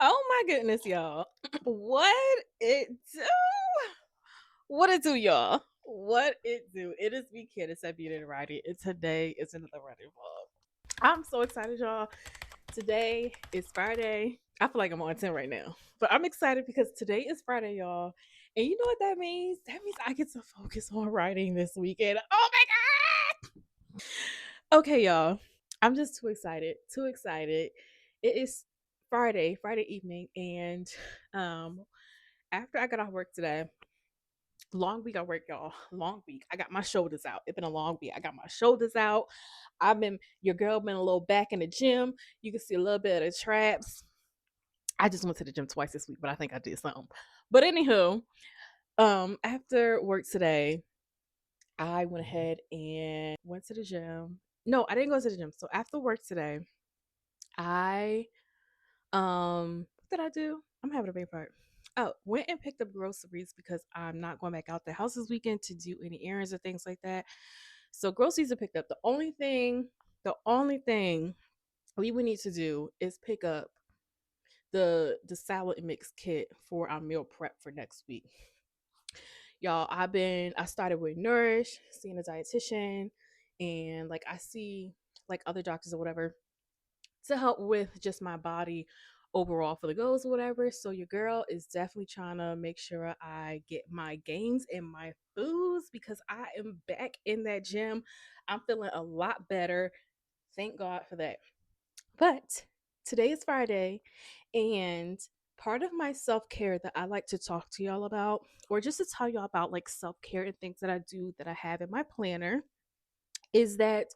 Oh my goodness, y'all. What it do? What it do, y'all? What it do? It is me, Candace at BeauteeInWriting, and today is another writing vlog. I'm so excited, y'all. Today is Friday. I feel like I'm on 10 right now. But I'm excited because today is Friday, y'all. And you know what that means? That means I get to focus on writing this weekend. Oh my God! Okay, y'all. I'm just too excited. Too excited. It is Friday evening, and um after I got off work today, long week I work, y'all. Long week. I got my shoulders out. It's been a long week. I got my shoulders out. Your girl been a little back in the gym. You can see a little bit of the traps. I just went to the gym twice this week, but I think I did something. But anywho, after work today, I went ahead and went to the gym. No, I didn't go to the gym. So after work today, I what did I do? I'm having a brain fart. Oh, went and picked up groceries because I'm not going back out the house this weekend to do any errands or things like that. So groceries are picked up. The only thing we would need to do is pick up the salad mix kit for our meal prep for next week. Y'all, I started with Nourish, seeing a dietitian, and like I see like other doctors or whatever to help with just my body overall for the goals or whatever. So your girl is definitely trying to make sure I get my gains and my foods because I am back in that gym. I'm feeling a lot better. Thank God for that. But today is Friday, and part of my self-care that I like to talk to y'all about, or just to tell y'all about like self-care and things that I do that I have in my planner, is that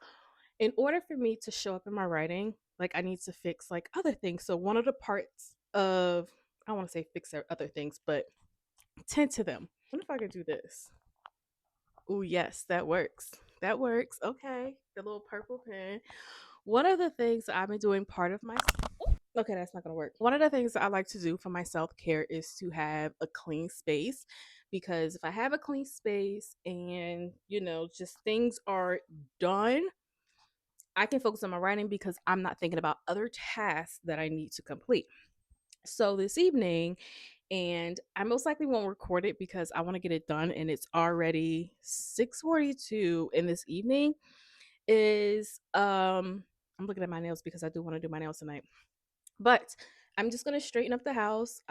in order for me to show up in my writing, like I need to fix like other things. So one of the parts of, I want to say fix other things, but tend to them. What if I could do this? Oh yes, that works. That works. Okay, the little purple pen. One of the things I've been doing, part of my, okay, that's not gonna work. One of the things that I like to do for my self care is to have a clean space, because if I have a clean space and just things are done, I can focus on my writing because I'm not thinking about other tasks that I need to complete. So this evening, and I most likely won't record it because I want to get it done, and it's already 6:42 in this evening. Is I'm looking at my nails because I do want to do my nails tonight. But I'm just gonna straighten up the house.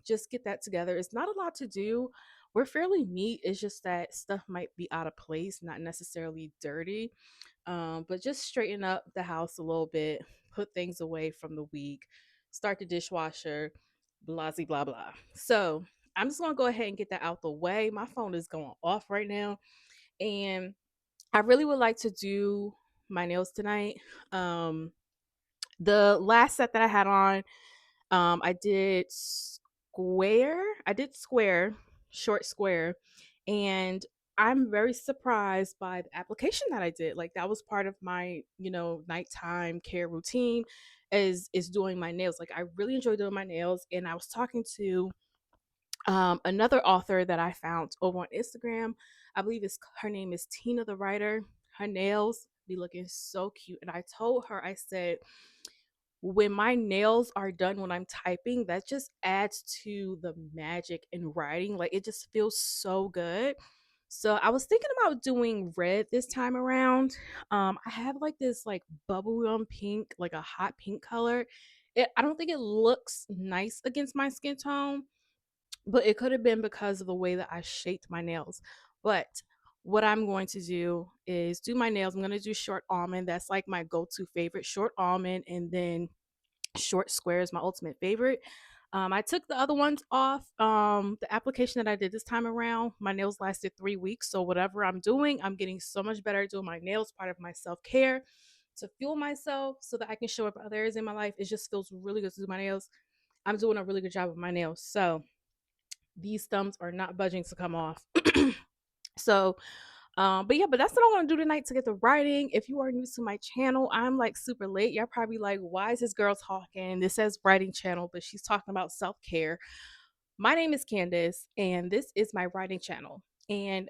Just get that together. It's not a lot to do. We're fairly neat. It's just that stuff might be out of place, not necessarily dirty. But just straighten up the house a little bit, put things away from the week, start the dishwasher, blah blah blah blah. So I'm just gonna go ahead and get that out the way. My phone is going off right now, and I really would like to do my nails tonight. The last set that I had on, I did square, short square, and I'm very surprised by the application that I did. Like that was part of my, nighttime care routine is doing my nails. Like I really enjoy doing my nails, and I was talking to another author that I found over on Instagram. I believe her name is Tina the writer. Her nails be looking so cute, and I told her, I said, when my nails are done when I'm typing, that just adds to the magic in writing. Like it just feels so good. So I was thinking about doing red this time around. I have like this like bubblegum pink, like a hot pink color. I don't think it looks nice against my skin tone, but it could have been because of the way that I shaped my nails. But what I'm going to do is do my nails. I'm going to do short almond. That's like my go-to favorite, short almond, and then short square is my ultimate favorite. I took the other ones off. The application that I did this time around, my nails lasted 3 weeks. So whatever I'm doing, I'm getting so much better at doing my nails. Part of my self care to fuel myself so that I can show up other areas in my life. It just feels really good to do my nails. I'm doing a really good job with my nails. So these thumbs are not budging to come off. So but that's what I want to do tonight to get the writing. If you are new to my channel, I'm like super late. Y'all probably like, why is this girl talking? This says writing channel, but she's talking about self-care. My name is Candace, and this is my writing channel. And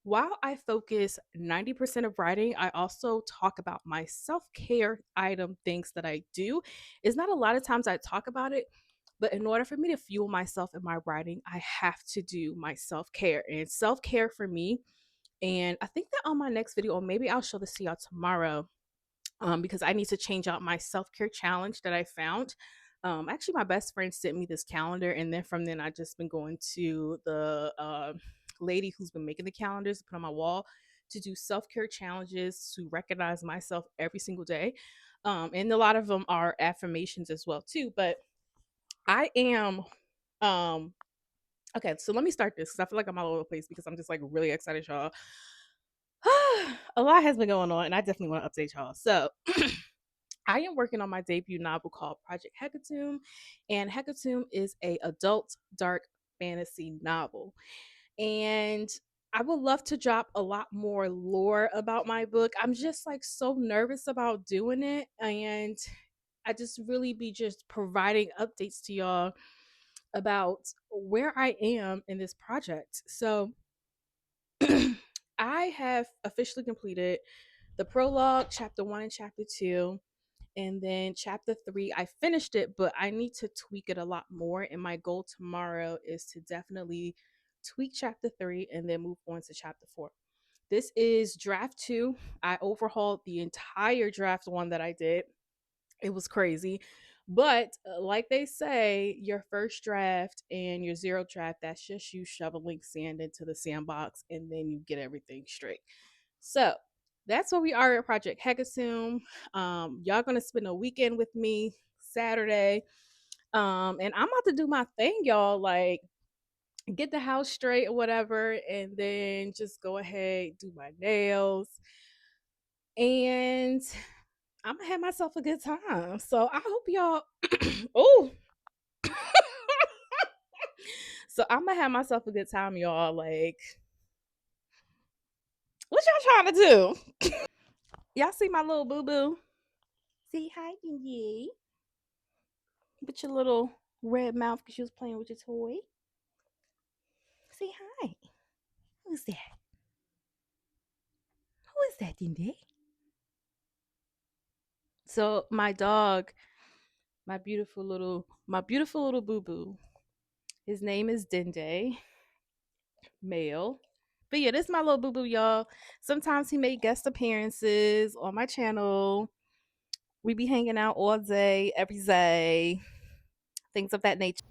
while I focus 90% of writing, I also talk about my self-care item things that I do. It's not a lot of times I talk about it, but in order for me to fuel myself in my writing, I have to do my self-care. And self-care for me, and I think that on my next video, or maybe I'll show this to y'all tomorrow, because I need to change out my self-care challenge that I found. Actually, my best friend sent me this calendar, and then from then I just been going to the lady who's been making the calendars to put on my wall to do self-care challenges to recognize myself every single day. And a lot of them are affirmations as well too. But I am okay. So let me start this because I feel like I'm all over the place because I'm just like really excited, y'all. A lot has been going on, and I definitely want to update y'all. So I am working on my debut novel called Project 𝗤𝗓𝗡𝗡𝗘, and 𝗤𝗓𝗡𝗡 is a adult dark fantasy novel. And I would love to drop a lot more lore about my book. I'm just like so nervous about doing it, and I just really be just providing updates to y'all about where I am in this project. So I have officially completed the prologue, chapter 1 and chapter 2. And then chapter 3, I finished it, but I need to tweak it a lot more. And my goal tomorrow is to definitely tweak chapter 3 and then move on to chapter 4. This is draft 2. I overhauled the entire draft 1 that I did. It was crazy. But like they say, your first draft and your zero draft, that's just you shoveling sand into the sandbox and then you get everything straight. So that's where we are at Project 𝗤𝗓𝗡𝗄. Y'all gonna spend a weekend with me Saturday. And I'm about to do my thing, y'all. Like get the house straight or whatever, and then just go ahead, do my nails. And I'm gonna have myself a good time. So I hope y'all oh so I'm gonna have myself a good time, y'all. Like, what y'all trying to do? Y'all see my little boo-boo? See, hi, Yingy. With your little red mouth because she was playing with your toy. Say hi. Who's that? Who is that, Yingy? So my dog, my beautiful little boo-boo. His name is Dende, male. But yeah, this is my little boo-boo, y'all. Sometimes he make guest appearances on my channel. We be hanging out all day, every day, things of that nature.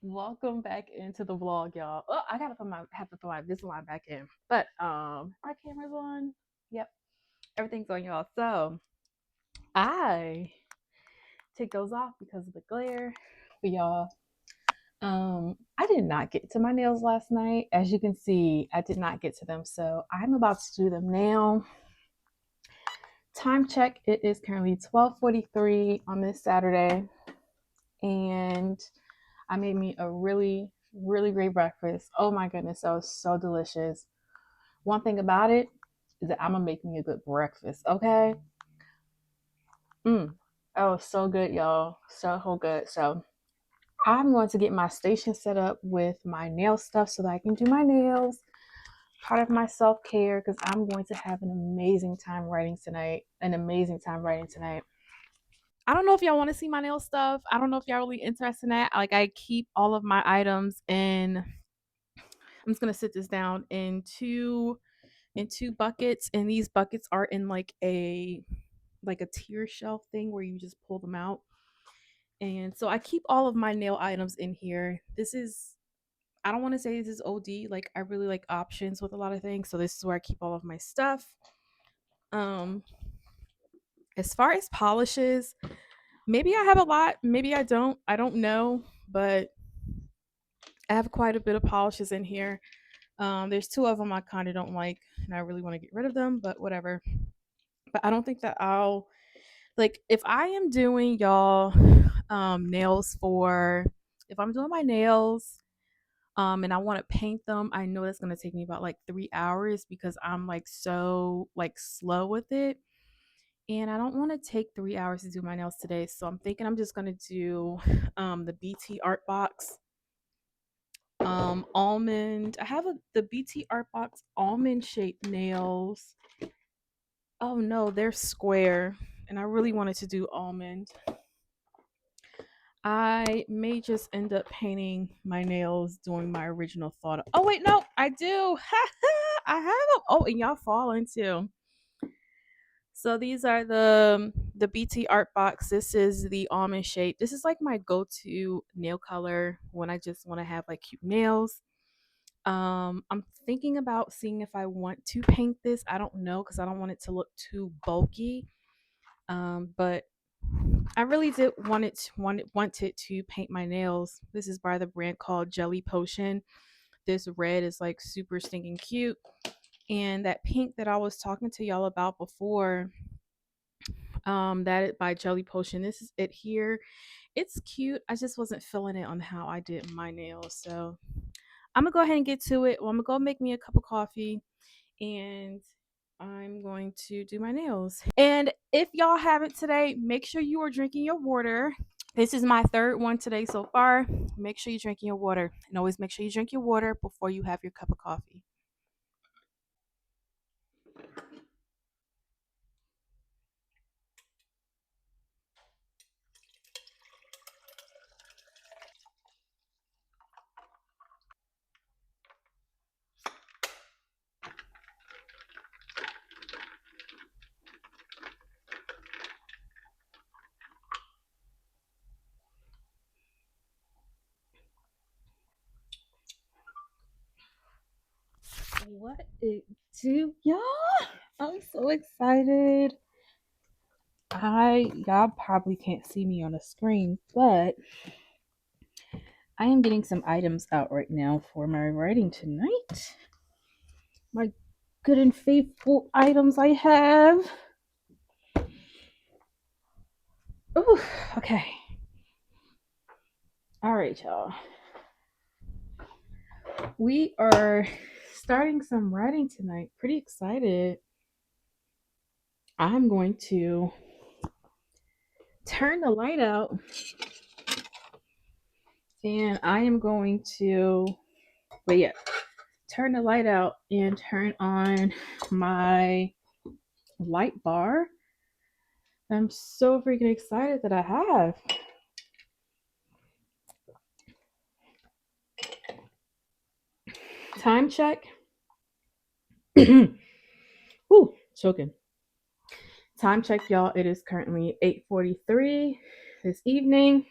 Welcome back into the vlog, y'all. Oh, I gotta have to put my Invisalign back in. But my camera's on. Yep, everything's on, y'all. So I take those off because of the glare. But y'all, I did not get to my nails last night. As you can see, I did not get to them. So I'm about to do them now. Time check, it is currently 12:43 on this Saturday. And I made me a really, really great breakfast. Oh my goodness, that was so delicious. One thing about it is that I'm gonna make me a good breakfast, okay? Oh, so good, y'all. So good. So I'm going to get my station set up with my nail stuff so that I can do my nails. Part of my self-care because I'm going to have an amazing time writing tonight. I don't know if y'all want to see my nail stuff. I don't know if y'all really interested in that. Like, I keep all of my items in. I'm just gonna sit this down in two buckets, and these buckets are in like a tier shelf thing where you just pull them out. And so I keep all of my nail items in here. This is, I don't want to say this is OD. Like, I really like options with a lot of things. So this is where I keep all of my stuff. Um, as far as polishes, maybe I have a lot, maybe I don't. I don't know, but I have quite a bit of polishes in here. There's two of them I kind of don't like, and I really want to get rid of them, but whatever. But I don't think that I'll like if I am doing y'all nails for if I'm doing my nails and I want to paint them, I know that's going to take me about like 3 hours because I'm like so like slow with it. And I don't want to take 3 hours to do my nails today. So I'm thinking I'm just going to do the BT Art Box almond. I have the BT Art Box almond shaped nails. Oh no, they're square. And I really wanted to do almond. I may just end up painting my nails doing my original thought. Oh wait, no, I do. I have them. Oh, and y'all falling too. So these are the BT Art Box. This is the almond shape. This is like my go-to nail color when I just want to have like cute nails. I'm thinking about seeing if I want to paint this. I don't know because I don't want it to look too bulky. But I really did wanted to paint my nails. This is by the brand called Jelly Potion. This red is like super stinking cute. And that pink that I was talking to y'all about before, that by Jelly Potion. This is it here. It's cute. I just wasn't feeling it on how I did my nails. So I'm gonna go ahead and get to it. Well, I'm gonna go make me a cup of coffee and I'm going to do my nails. And if y'all haven't today, make sure you are drinking your water. This is my third one today so far. Make sure you're drinking your water. And always make sure you drink your water before you have your cup of coffee. What it do, y'all? I'm so excited. Y'all probably can't see me on the screen, but I am getting some items out right now for my writing tonight. My good and faithful items I have. Ooh, okay. All right, y'all. We are starting some writing tonight. Pretty excited. I'm going to turn the light out and I am going to turn the light out and turn on my light bar. I'm so freaking excited that I have. Time check. Ooh, choking. Time check, y'all. It is currently 8:43 this evening.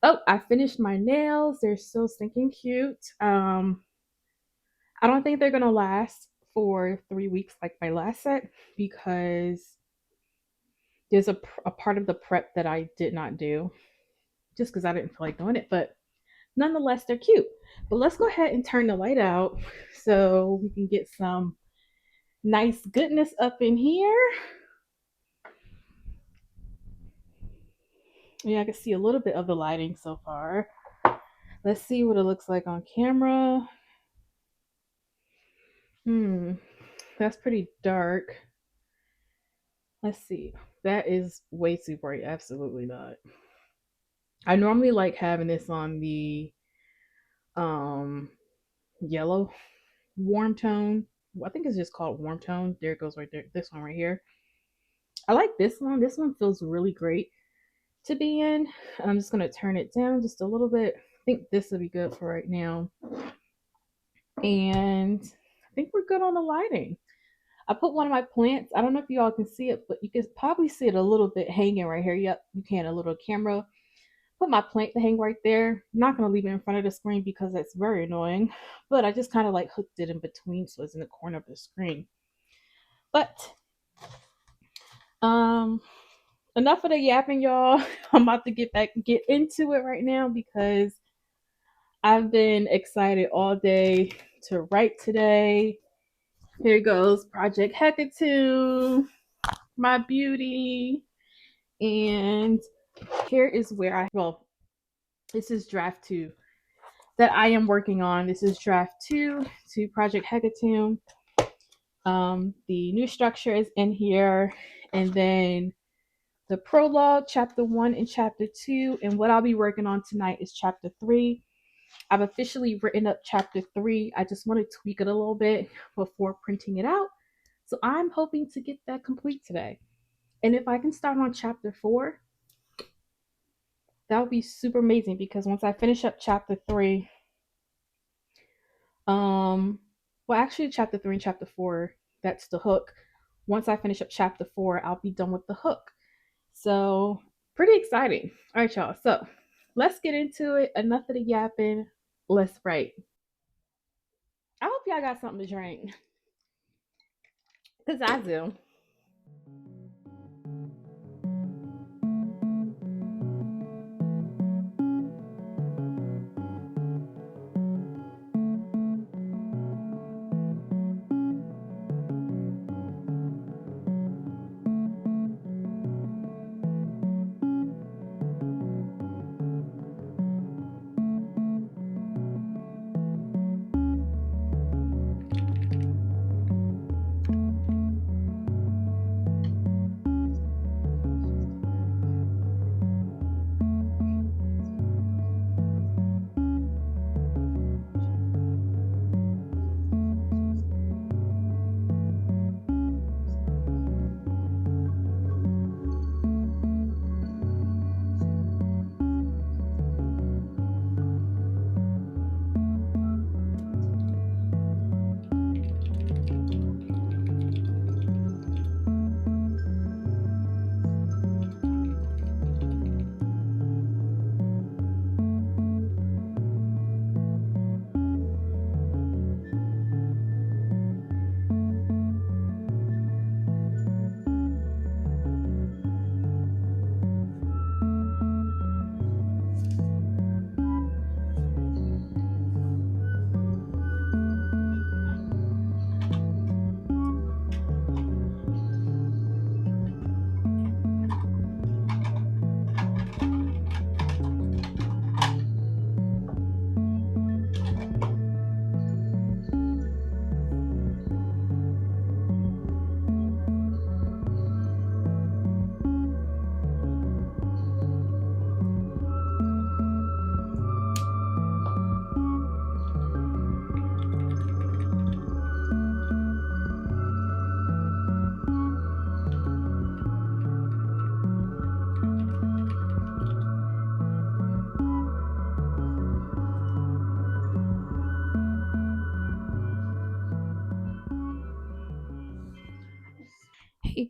Oh, I finished my nails. They're so stinking cute. I don't think they're gonna last for 3 weeks like my last set because there's a part of the prep that I did not do just because I didn't feel like doing it. But nonetheless, they're cute. But let's go ahead and turn the light out so we can get some nice goodness up in here. Yeah, I can see a little bit of the lighting so far. Let's see what it looks like on camera. That's pretty dark. Let's see. That is way too bright. Absolutely not. I normally like having this on the um yellow warm tone. I think it's just called warm tone. There it goes right there. This one right here. I like this one. This one feels really great to be in. I'm just going to turn it down just a little bit. I think this will be good for right now. And I think we're good on the lighting. I put one of my plants. I don't know if you all can see it, but you can probably see it a little bit hanging right here. Yep, you can. A little camera. Put my plant to hang right there. I'm not going to leave it in front of the screen because that's very annoying. But I just kind of like hooked it in between so it's in the corner of the screen. But um enough of the yapping, y'all. I'm about to get into it right now because I've been excited all day to write today. Here goes Project Hecaton, my beauty. And here is where this is draft 2 that I am working on. This is draft 2 to Project Hecaton. The new structure is in here. And then the prologue, chapter 1 and chapter 2. And what I'll be working on tonight is chapter 3. I've officially written up chapter 3. I just want to tweak it a little bit before printing it out. So I'm hoping to get that complete today. And if I can start on chapter 4, that would be super amazing because once I finish up chapter 3, well, actually, chapter 3 and chapter 4, that's the hook. Once I finish up chapter 4, I'll be done with the hook. So, pretty exciting. All right, y'all. So, let's get into it. Enough of the yapping. Let's write. I hope y'all got something to drink because I do.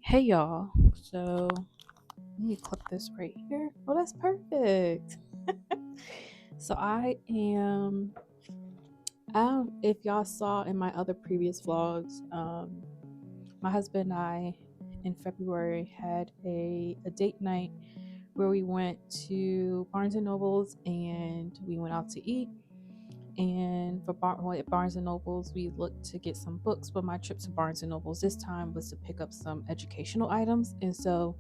Hey, y'all. So let me clip this right here. Oh, that's perfect. So if y'all saw in my other previous vlogs, my husband and I in February had a date night where we went to Barnes and Nobles and we went out to eat. And for Barnes and Nobles, we looked to get some books, but my trip to Barnes and Nobles this time was to pick up some educational items. And so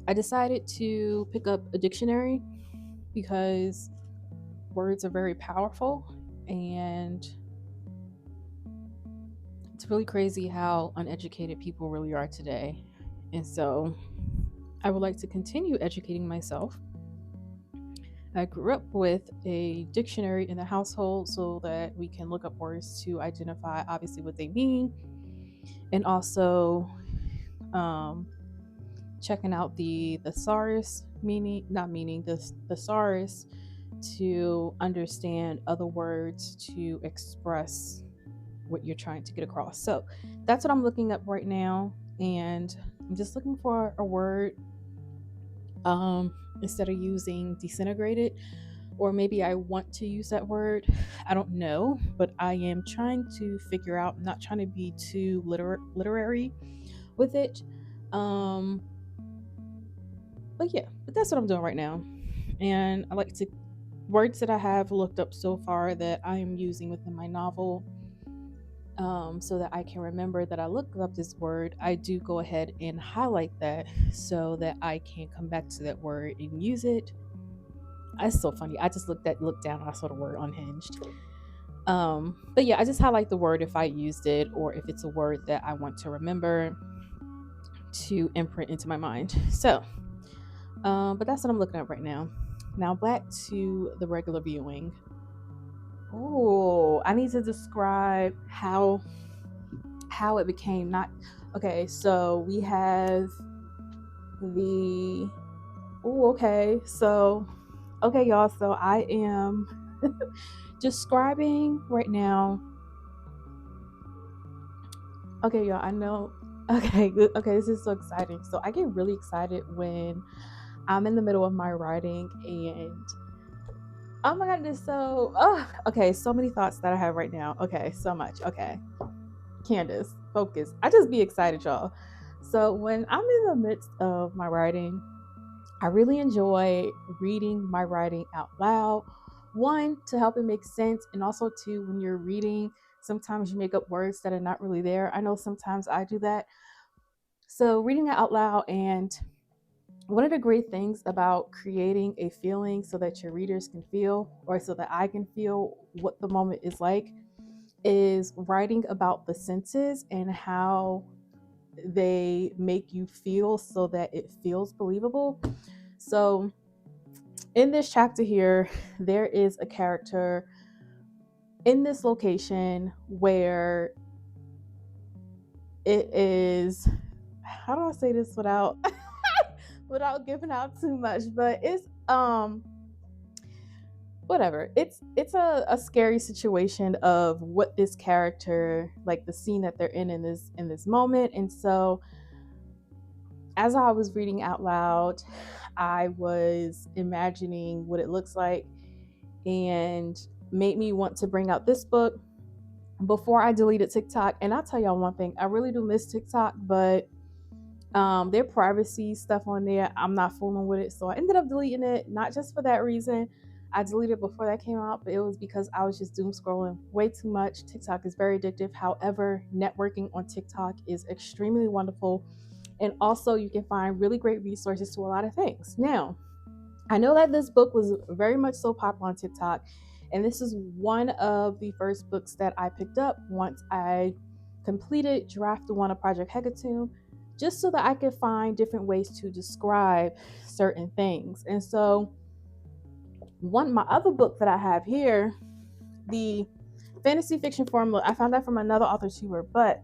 I decided to pick up a dictionary because words are very powerful, and it's really crazy how uneducated people really are today. And so I would like to continue educating myself. I grew up with a dictionary in the household so that we can look up words to identify obviously what they mean, and also checking out the thesaurus meaning, not meaning, the thesaurus to understand other words to express what you're trying to get across. So that's what I'm looking up right now, and I'm just looking for a word instead of using disintegrated, or maybe I want to use that word. I don't know, but I am trying to figure out. I'm not trying to be too literary with it. But yeah, but that's what I'm doing right now. And I like to words that I have looked up so far that I am using within my novel, so that I can remember that I looked up this word. I do go ahead and highlight that so that I can come back to that word and use it. It's so funny. I just looked down and I saw the word unhinged. But yeah, I just highlight the word if I used it or if it's a word that I want to remember to imprint into my mind. So, but that's what I'm looking at right now. Now back to the regular viewing. Oh, I need to describe how it became not okay. So we have the okay, y'all. So I am describing right now. Okay, y'all. I know. Okay, this is so exciting. So I get really excited when I'm in the middle of my writing and oh my goodness, so many thoughts that I have right now. Okay, so much. Okay. Candace, focus. I just be excited, y'all. So when I'm in the midst of my writing, I really enjoy reading my writing out loud. One, to help it make sense, and also two, when you're reading, sometimes you make up words that are not really there. I know sometimes I do that. So reading it out loud, and one of the great things about creating a feeling so that your readers can feel, or so that I can feel what the moment is like, is writing about the senses and how they make you feel so that it feels believable. So in this chapter here, there is a character in this location where it is, how do I say this without without giving out too much, but it's whatever. It's a scary situation of what this character, like the scene that they're in this moment. And so as I was reading out loud, I was imagining what it looks like and made me want to bring out this book before I deleted TikTok. And I'll tell y'all one thing, I really do miss TikTok, but their privacy stuff on there, I'm not fooling with it. So I ended up deleting it, not just for that reason. I deleted it before that came out, but it was because I was just doom scrolling way too much. TikTok is very addictive. However, networking on TikTok is extremely wonderful. And also you can find really great resources to a lot of things. Now, I know that this book was very much so popular on TikTok, and this is one of the first books that I picked up once I completed draft 1 of Project Hecaton, just so that I could find different ways to describe certain things. And so my other book that I have here, the fantasy fiction formula, I found that from another author tuber, but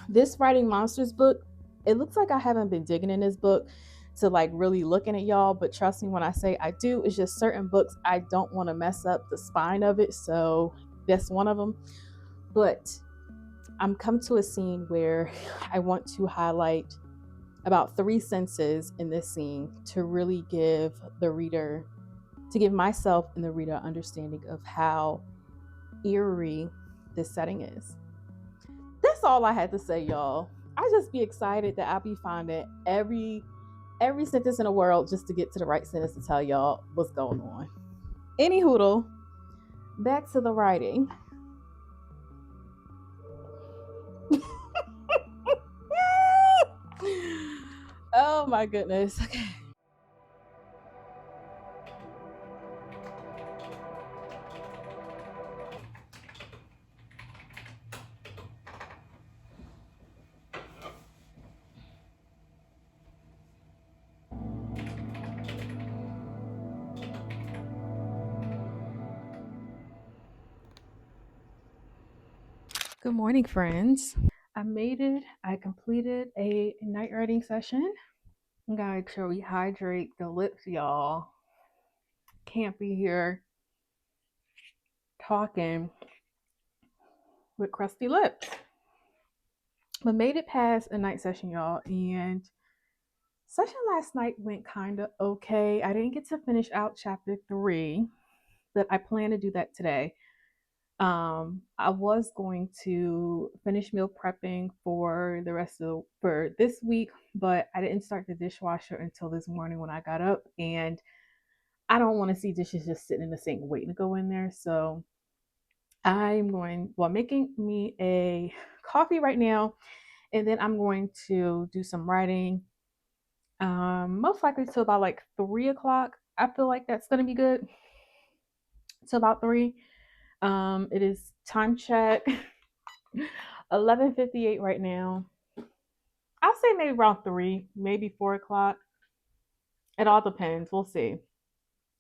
this Writing Monsters book, it looks like I haven't been digging in this book to like really looking at y'all, but trust me when I say I do. It's just certain books I don't want to mess up the spine of it, so that's one of them. But I'm come to a scene where I want to highlight about 3 senses in this scene to really give the reader, to give myself and the reader understanding of how eerie this setting is. That's all I had to say, y'all. I just be excited that I'll be finding every sentence in the world just to get to the right sentence to tell y'all what's going on. Any hoodle, back to the writing. Oh my goodness. Okay. Good morning, friends. I made it. I completed a night writing session. I'm gonna make sure we hydrate the lips, y'all. Can't be here talking with crusty lips. But made it past a night session, y'all, and session last night went kind of okay. I didn't get to finish out chapter 3, but I plan to do that today. I was going to finish meal prepping for this week, but I didn't start the dishwasher until this morning when I got up, and I don't want to see dishes just sitting in the sink waiting to go in there. So I'm making me a coffee right now, and then I'm going to do some writing. Most likely till about like 3 o'clock. I feel like that's gonna be good. Till about 3. It is time check 11:58 right now. I'll say maybe around 3, maybe 4 o'clock. It all depends. We'll see.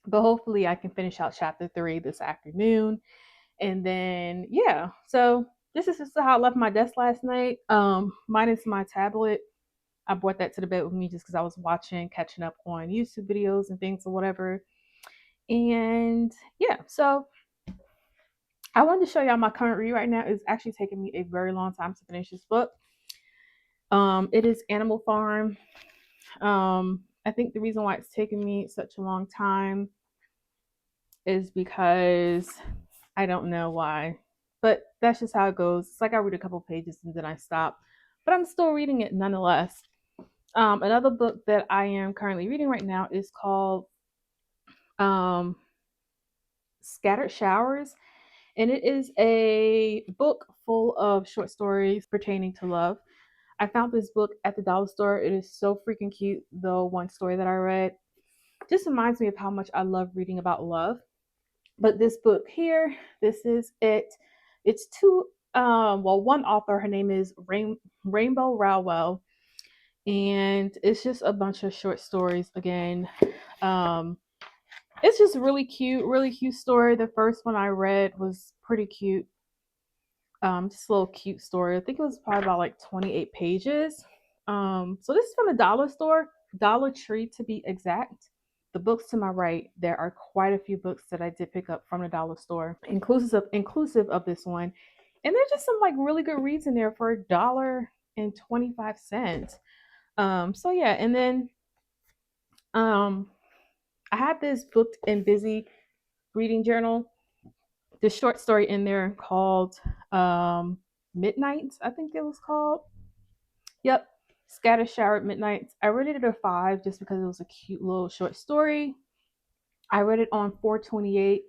But hopefully I can finish out chapter 3 this afternoon. And then yeah, so this is just how I left my desk last night. Minus my tablet. I brought that to the bed with me just because I was catching up on YouTube videos and things or whatever. And yeah, so I wanted to show y'all my current read right now. It's actually taking me a very long time to finish this book. It is Animal Farm. I think the reason why it's taking me such a long time is because I don't know why, but that's just how it goes. It's like I read a couple pages and then I stop, but I'm still reading it nonetheless. Another book that I am currently reading right now is called Scattered Showers, and it is a book full of short stories pertaining to love. I found this book at the dollar store. It is so freaking cute. The one story that I read just reminds me of how much I love reading about love. But this book here, this is it. It's one author, her name is 𝗪𝗛𝗪𝗏, and it's just a bunch of short stories again. It's just really cute story. The first one I read was pretty cute. Just a little cute story. I think it was probably about like 28 pages. So this is from the dollar store, Dollar Tree to be exact. The books to my right, there are quite a few books that I did pick up from the dollar store, inclusive of this one. And there's just some like really good reads in there for $1.25. So yeah, and then I had this booked and busy reading journal, this short story in there called Midnights, I think it was called. Yep, Scattered Shower at Midnights. I rated it a 5 just because it was a cute little short story. I read it on 4/28.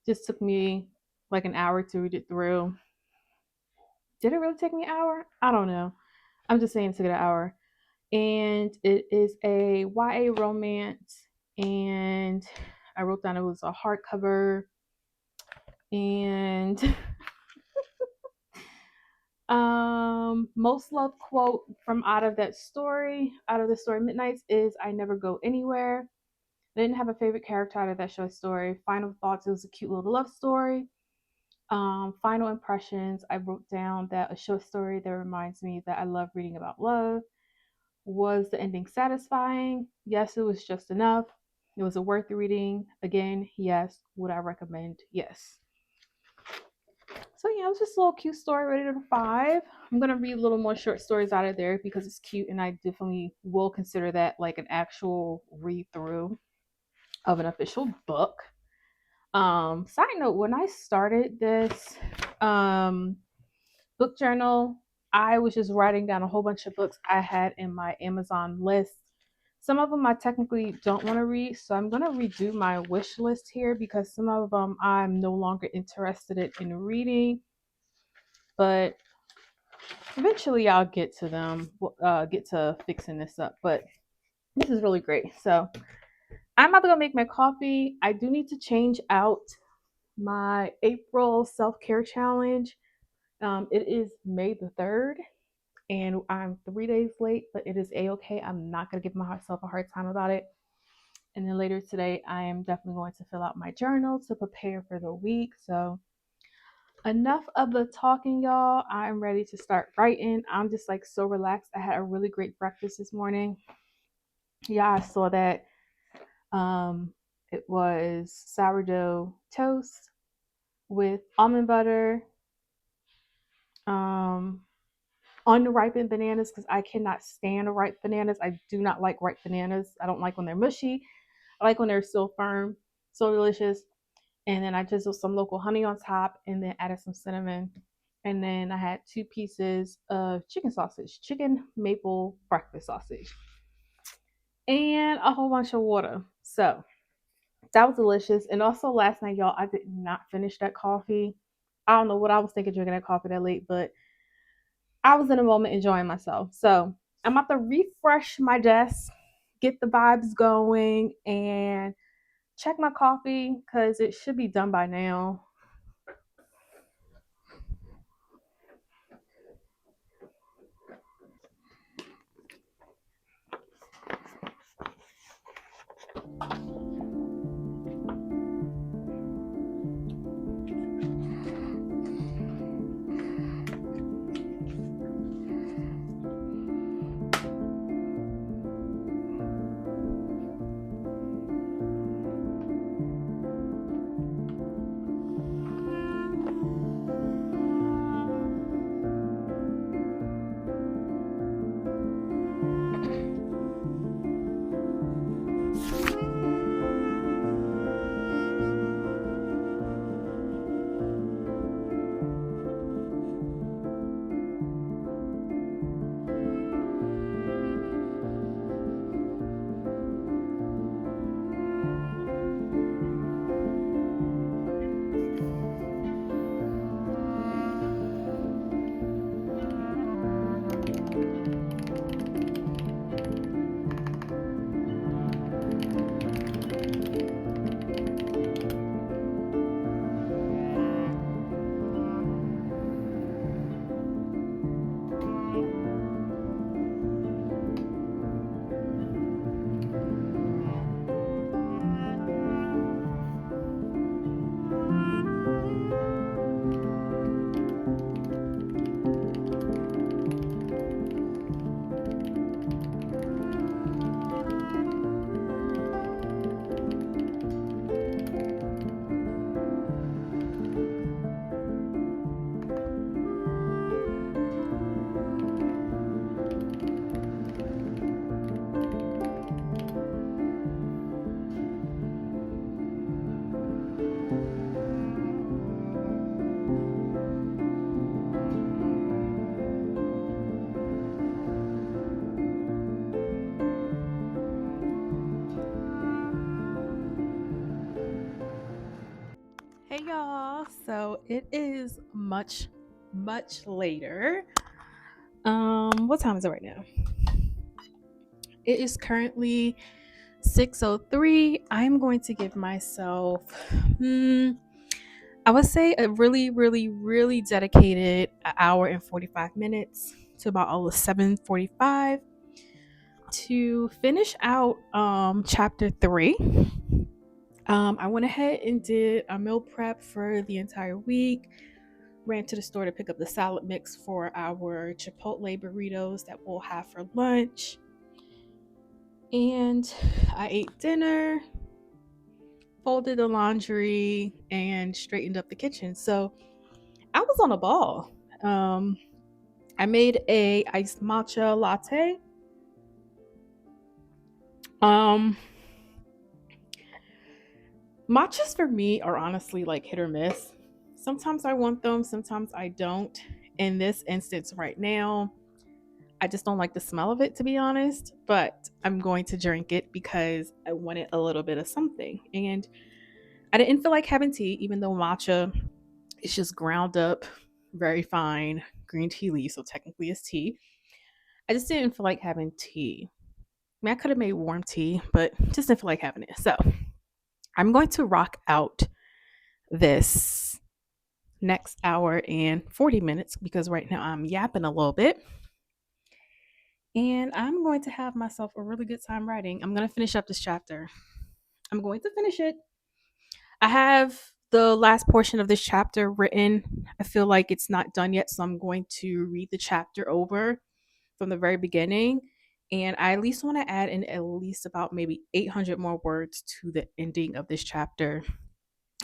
Just took me like an hour to read it through. Did it really take me an hour? I don't know. I'm just saying it took it an hour. And it is a YA romance. And I wrote down it was a hardcover. And most loved quote from out of the story Midnights is, "I never go anywhere." I didn't have a favorite character out of that short story. Final thoughts, it was a cute little love story. Final impressions, I wrote down that a short story that reminds me that I love reading about love. Was the ending satisfying? Yes, it was just enough. It was a worth reading. Again, yes. Would I recommend? Yes. So yeah, it was just a little cute story, rated a 5. I'm gonna read a little more short stories out of there because it's cute, and I definitely will consider that like an actual read through of an official book. Side note, when I started this book journal, I was just writing down a whole bunch of books I had in my Amazon list. Some of them I technically don't want to read, so I'm going to redo my wish list here because some of them I'm no longer interested in reading. But eventually I'll get to them, get to fixing this up. But this is really great. So I'm about to go make my coffee. I do need to change out my April self-care challenge. It is May the 3rd, and I'm 3 days late, but it is a-okay. I'm not going to give myself a hard time about it. And then later today, I am definitely going to fill out my journal to prepare for the week. So enough of the talking, y'all. I'm ready to start writing. I'm just like so relaxed. I had a really great breakfast this morning. Yeah, I saw that. It was sourdough toast with almond butter, um, unripened bananas because I cannot stand ripe bananas. I do not like ripe bananas. I don't like when they're mushy. I like when they're still firm, so delicious. And then I drizzled some local honey on top and then added some cinnamon. And then I had 2 pieces of chicken sausage, chicken maple breakfast sausage, and a whole bunch of water. So that was delicious. And also last night, y'all, I did not finish that coffee. I don't know what I was thinking drinking that coffee that late, but I was in a moment enjoying myself. So I'm about to refresh my desk, get the vibes going, and check my coffee because it should be done by now. Hey y'all, so it is much later. What time is it right now? It is currently 6:03. I'm going to give myself I would say a really dedicated an hour and 45 minutes to about 7:45 to finish out chapter 3. I went ahead and did a meal prep for the entire week. Ran to the store to pick up the salad mix for our Chipotle burritos that we'll have for lunch. And I ate dinner, folded the laundry, and straightened up the kitchen. So I was on a ball. I made a iced matcha latte. Matchas for me are honestly like hit or miss. Sometimes I want them, sometimes I don't. In this instance, right now, I just don't like the smell of it, to be honest, but I'm going to drink it because I wanted a little bit of something. And I didn't feel like having tea, even though matcha is just ground up, very fine green tea leaves, so technically it's tea. I just didn't feel like having tea. I mean, I could have made warm tea, but just didn't feel like having it. So I'm going to rock out this next hour and 40 minutes because right now I'm yapping a little bit. And I'm going to have myself a really good time writing. I'm going to finish up this chapter. I'm going to finish it. I have the last portion of this chapter written. I feel like it's not done yet, so I'm going to read the chapter over from the very beginning. And I at least want to add in at least about maybe 800 more words to the ending of this chapter,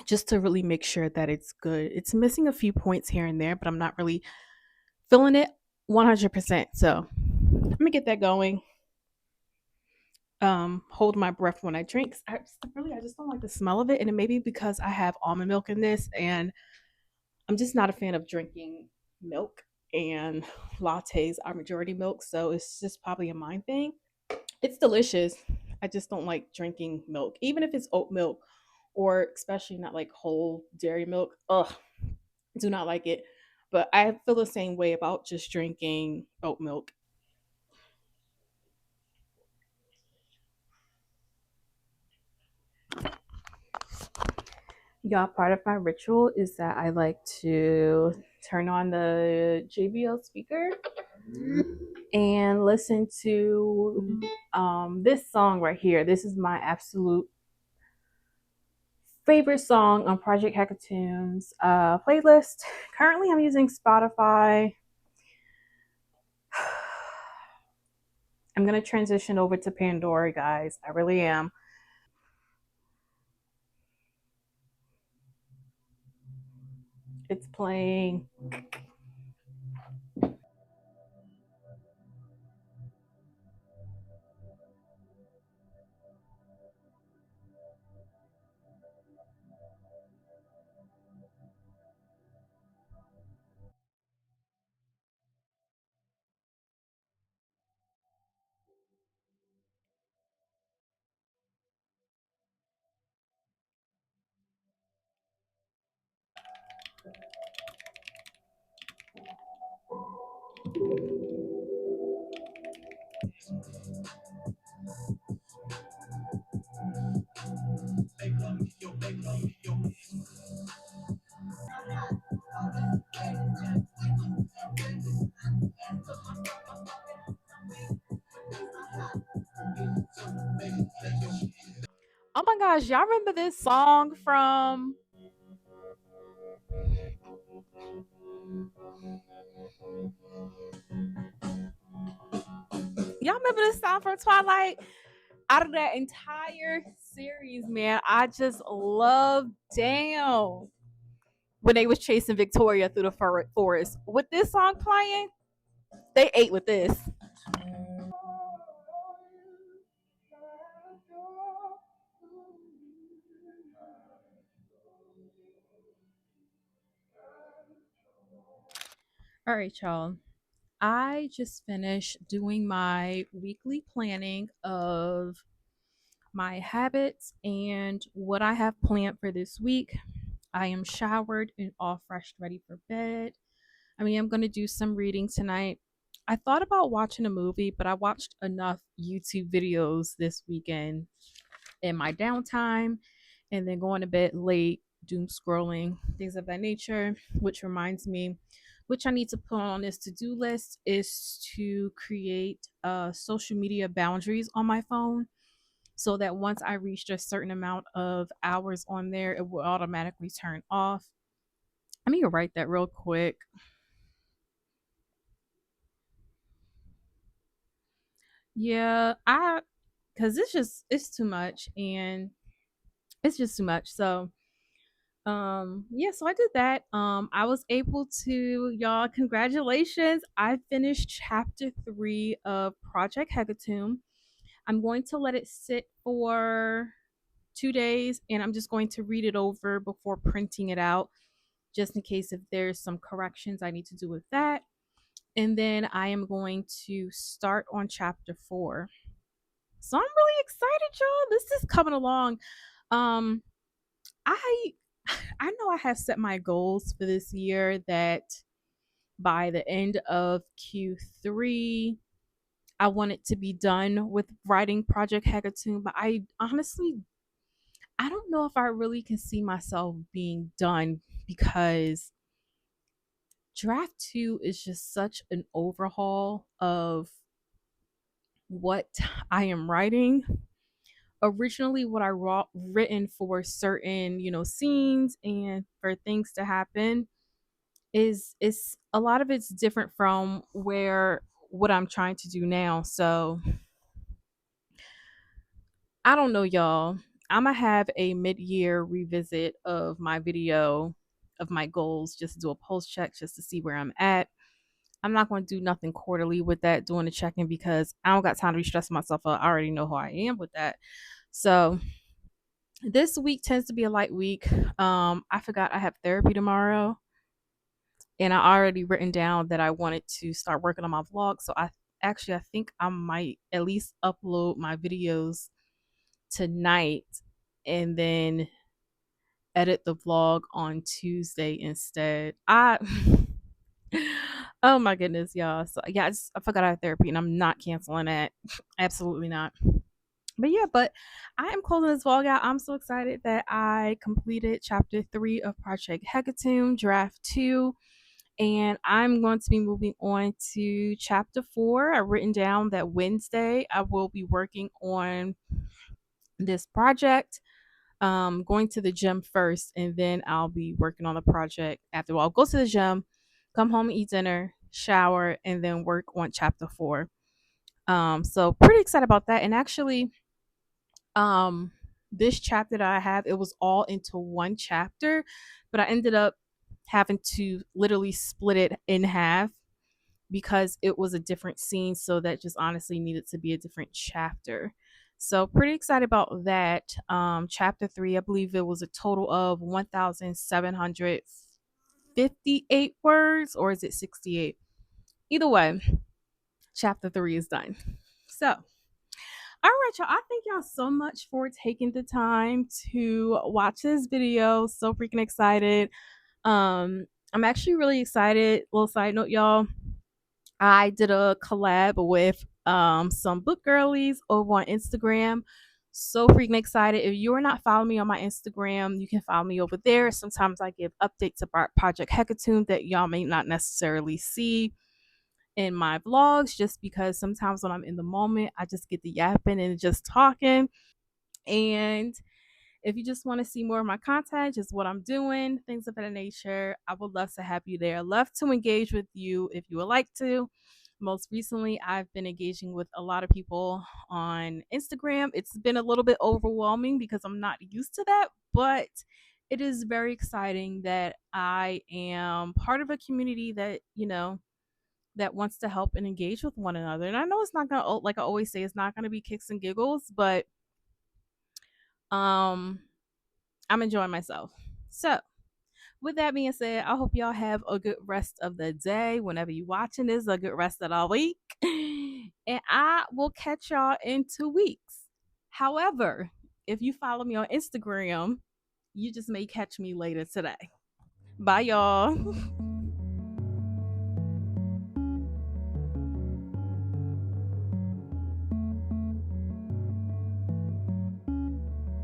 just to really make sure that it's good. It's missing a few points here and there, but I'm not really feeling it 100%. So let me get that going. Hold my breath when I drink. I just don't like the smell of it, and it may be because I have almond milk in this, and I'm just not a fan of drinking milk, and lattes are majority milk, so it's just probably a mind thing. It's delicious. I just don't like drinking milk, even if it's oat milk, or especially not like whole dairy milk. Ugh, do not like it. But I feel the same way about just drinking oat milk. Yeah, part of my ritual is that I like to turn on the JBL speaker and listen to this song right here. This is my absolute favorite song on Project Hecatom's playlist. Currently, I'm using Spotify. I'm going to transition over to Pandora, guys. I really am. It's playing. Oh my gosh, y'all remember this song from y'all remember this song from Twilight? Out of that entire series, man, I just love Damn when they was chasing Victoria through the forest. With this song playing, they ate with this. All right, y'all. I just finished doing my weekly planning of my habits and what I have planned for this week. I am showered and all fresh, ready for bed. I mean, I'm going to do some reading tonight. I thought about watching a movie, but I watched enough YouTube videos this weekend in my downtime and then going to bed late, doom scrolling, things of that nature, which reminds me, which I need to put on this to-do list is to create social media boundaries on my phone so that once I reached a certain amount of hours on there, it will automatically turn off. I mean, you write that real quick. Yeah, I because it's too much and it's just too much. So yeah, so I did that. I was able to, y'all, congratulations. I finished chapter 3 of Project Hecaton. I'm going to let it sit for 2 days and I'm just going to read it over before printing it out, just in case if there's some corrections I need to do with that. And then I am going to start on chapter 4. So I'm really excited, y'all. This is coming along. Um, I I know I have set my goals for this year that by the end of Q3, I want it to be done with writing Project Hecaton, but I don't know if I really can see myself being done because draft 2 is just such an overhaul of what I am writing originally what I written for certain, scenes and for things to happen is a lot of it's different from where what I'm trying to do now. So I don't know, y'all. I'm gonna have a mid-year revisit of my video of my goals, just to do a pulse check just to see where I'm at. I'm not going to do nothing quarterly with that, doing the check-in, because I don't got time to be stressing myself out. I already know who I am with that. So this week tends to be a light week. I forgot I have therapy tomorrow, and I already written down that I wanted to start working on my vlog. So I think I might at least upload my videos tonight and then edit the vlog on Tuesday instead. Oh my goodness, y'all. So yeah, I forgot I have therapy and I'm not canceling that. Absolutely not. But I am closing this vlog out. I'm so excited that I completed chapter 3 of Project Hecaton, draft 2. And I'm going to be moving on to chapter 4. I've written down that Wednesday I will be working on this project. Going to the gym first, and then I'll be working on the project after. I'll go to the gym, come home, eat dinner, shower, and then work on chapter 4. So pretty excited about that. And actually, this chapter that I have, it was all into one chapter, but I ended up having to literally split it in half because it was a different scene. So that just honestly needed to be a different chapter. So pretty excited about that. Chapter 3, I believe it was a total of 1,758 words, or is it 68? Either way, chapter 3 is done. So, all right, y'all. I thank y'all so much for taking the time to watch this video. So freaking excited. I'm actually really excited. Little side note, y'all. I did a collab with some book girlies over on Instagram. So freaking excited. If you are not following me on my Instagram, you can follow me over there. Sometimes I give updates about Project Hecaton that y'all may not necessarily see in my vlogs, just because sometimes when I'm in the moment, I just get the yapping and just talking. And if you just want to see more of my content, just what I'm doing, things of that nature, I would love to have you there. Love to engage with you if you would like to. Most recently, I've been engaging with a lot of people on Instagram. It's been a little bit overwhelming because I'm not used to that, but it is very exciting that I am part of a community that, that wants to help and engage with one another. And I know it's not going to, like I always say, it's not going to be kicks and giggles, but I'm enjoying myself. So, with that being said, I hope y'all have a good rest of the day. Whenever you watching this, a good rest of the week. And I will catch y'all in 2 weeks. However, if you follow me on Instagram, you just may catch me later today. Bye, y'all.